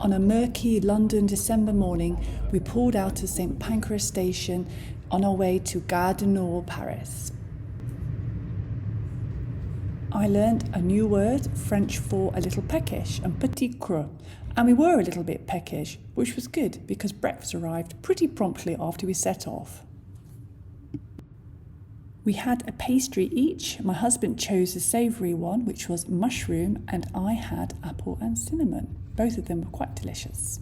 On a murky London December morning, we pulled out of St Pancras station on our way to Gare du Nord, Paris. I learned a new word, French for a little peckish, and petit creux. And we were a little bit peckish, which was good because breakfast arrived pretty promptly after we set off. We had a pastry each. My husband chose the savoury one, which was mushroom, and I had apple and cinnamon. Both of them were quite delicious.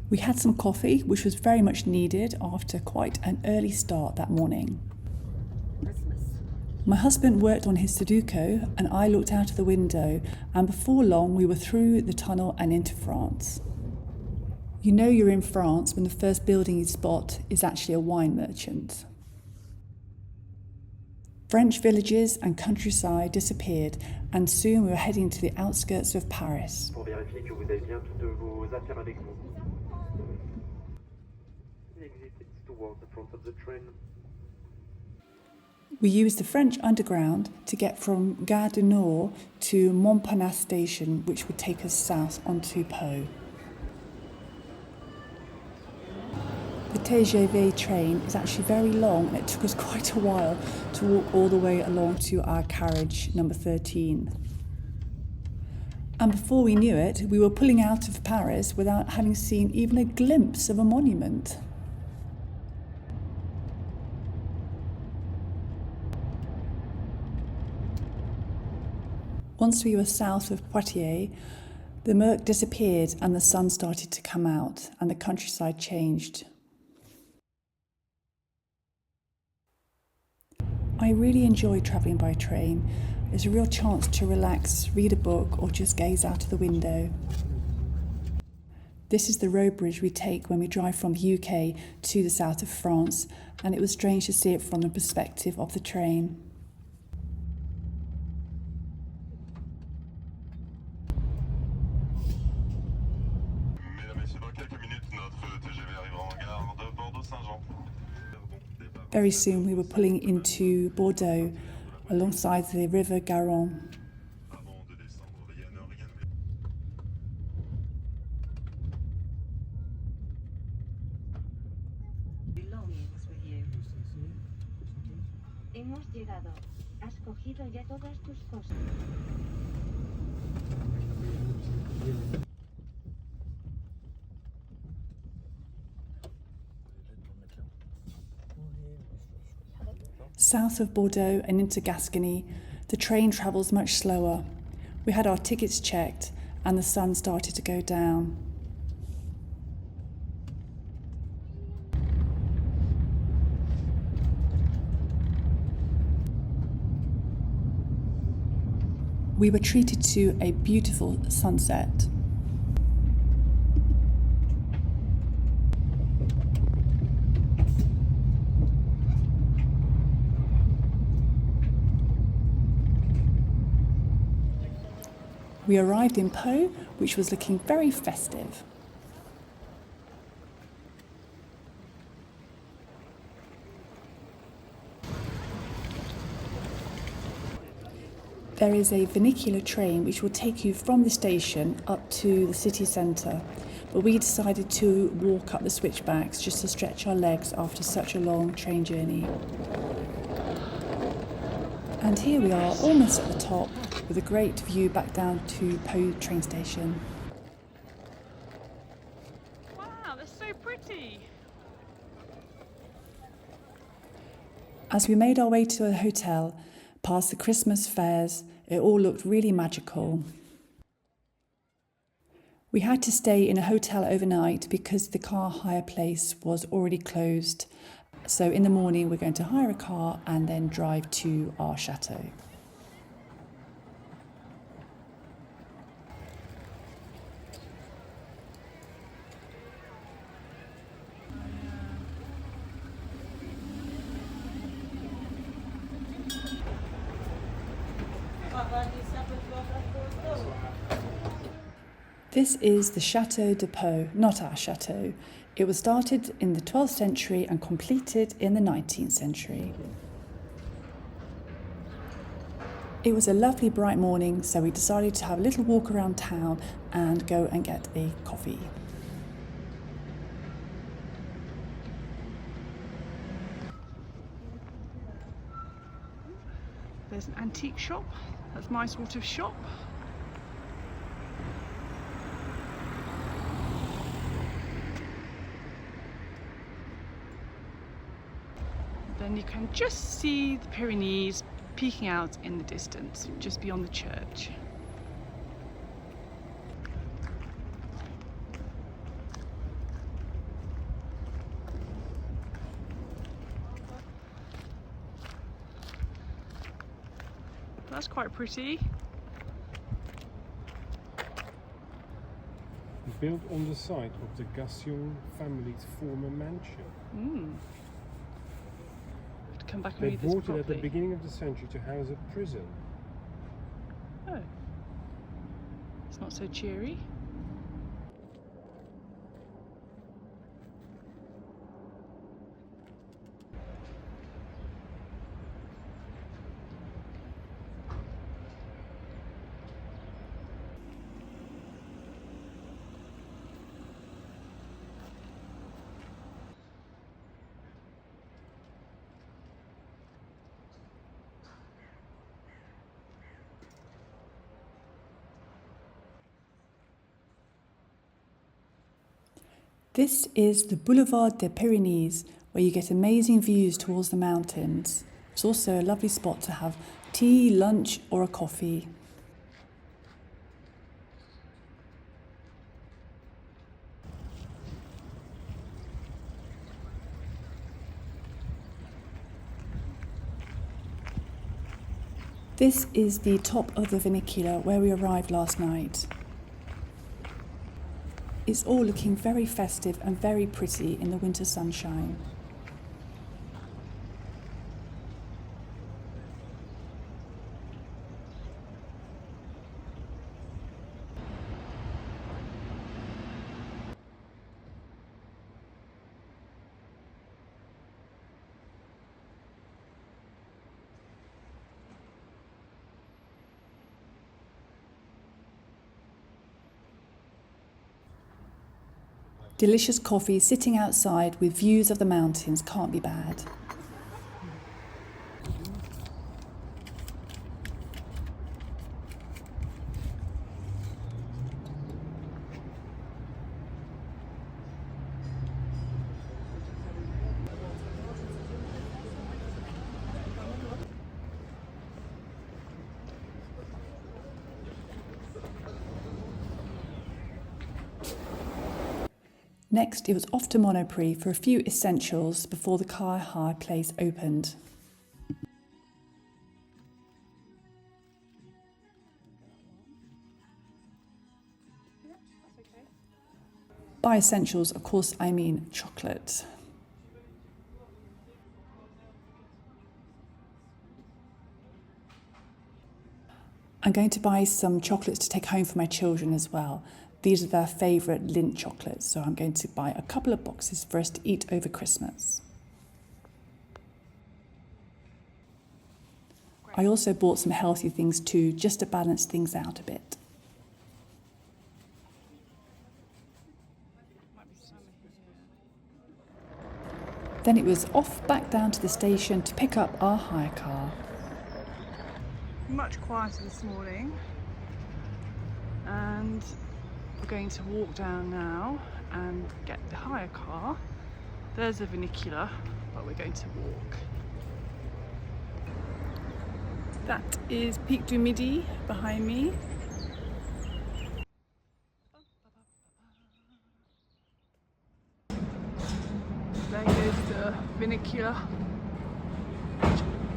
We had some coffee, which was very much needed after quite an early start that morning. My husband worked on his Sudoku and I looked out of the window, and before long we were through the tunnel and into France. You know you're in France when the first building you spot is actually a wine merchant. French villages and countryside disappeared, and soon we were heading to the outskirts of Paris. We used the French underground to get from Gare du Nord to Montparnasse station, which would take us south onto Pau. The TGV train is actually very long, and it took us quite a while to walk all the way along to our carriage number 13. And before we knew it, we were pulling out of Paris without having seen even a glimpse of a monument. Once we were south of Poitiers, the murk disappeared and the sun started to come out, and the countryside changed. I really enjoy travelling by train. There's a real chance to relax, read a book, or just gaze out of the window. This is the road bridge we take when we drive from the UK to the south of France, and it was strange to see it from the perspective of the train. Very soon we were pulling into Bordeaux alongside the river Garonne. Belongings with you. Hemos llegado. Has cogido ya todas tus cosas. South of Bordeaux and into Gascony, the train travels much slower. We had our tickets checked and the sun started to go down. We were treated to a beautiful sunset. We arrived in Pau, which was looking very festive. There is a vernacular train which will take you from the station up to the city centre, but we decided to walk up the switchbacks just to stretch our legs after such a long train journey. And here we are, almost at the top, with a great view back down to Pau train station. Wow, that's so pretty! As we made our way to a hotel, past the Christmas fairs, it all looked really magical. We had to stay in a hotel overnight because the car hire place was already closed. So in the morning we're going to hire a car and then drive to our chateau. This is the Château de Pau, not our chateau. It was started in the 12th century and completed in the 19th century. It was a lovely bright morning, so we decided to have a little walk around town and go and get a coffee. There's an antique shop. That's my sort of shop. Then you can just see the Pyrenees peeking out in the distance, just beyond the church. That's quite pretty. Built on the site of the Gassion family's former mansion. To come back and They read this bought it at the properly. beginning of the century to house a prison. Oh, it's not so cheery. This is the Boulevard des Pyrénées, where you get amazing views towards the mountains. It's also a lovely spot to have tea, lunch, or a coffee. This is the top of the funicular where we arrived last night. It's all looking very festive and very pretty in the winter sunshine. Delicious coffee sitting outside with views of the mountains can't be bad. Next, it was off to Monoprix for a few essentials before the car hire place opened. By essentials, of course, I mean chocolate. I'm going to buy some chocolates to take home for my children as well. These are their favourite Lindt chocolates, so I'm going to buy a couple of boxes for us to eat over Christmas. I also bought some healthy things too, just to balance things out a bit. Then it was off back down to the station to pick up our hire car. Much quieter this morning, and we're going to walk down now and get the hire car. There's a funicular, but we're going to walk. That is Pic du Midi behind me. There goes the funicular.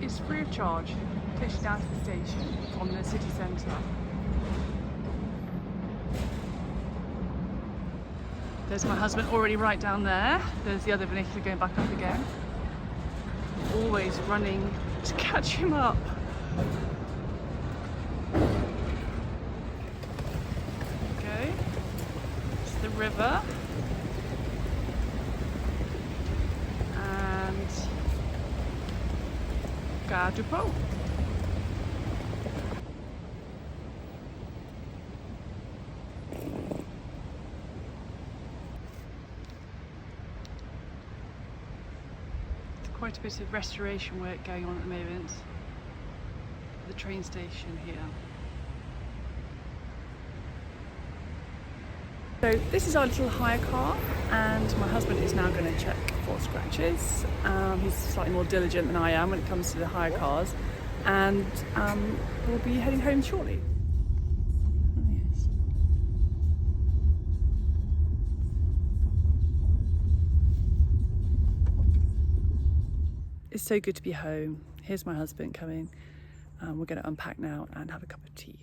It's free of charge. Takes you down to the station from the city centre. There's my husband already right down there. There's the other funicular going back up again. Always running to catch him up. Okay, it's the river. And Gare du Pont. quite a bit of restoration work going on at the moment. The train station here. So this is our little hire car, and my husband is now going to check for scratches. He's slightly more diligent than I am when it comes to the hire cars, and we'll be heading home shortly. It's so good to be home. Here's my husband coming. We're going to unpack now and have a cup of tea.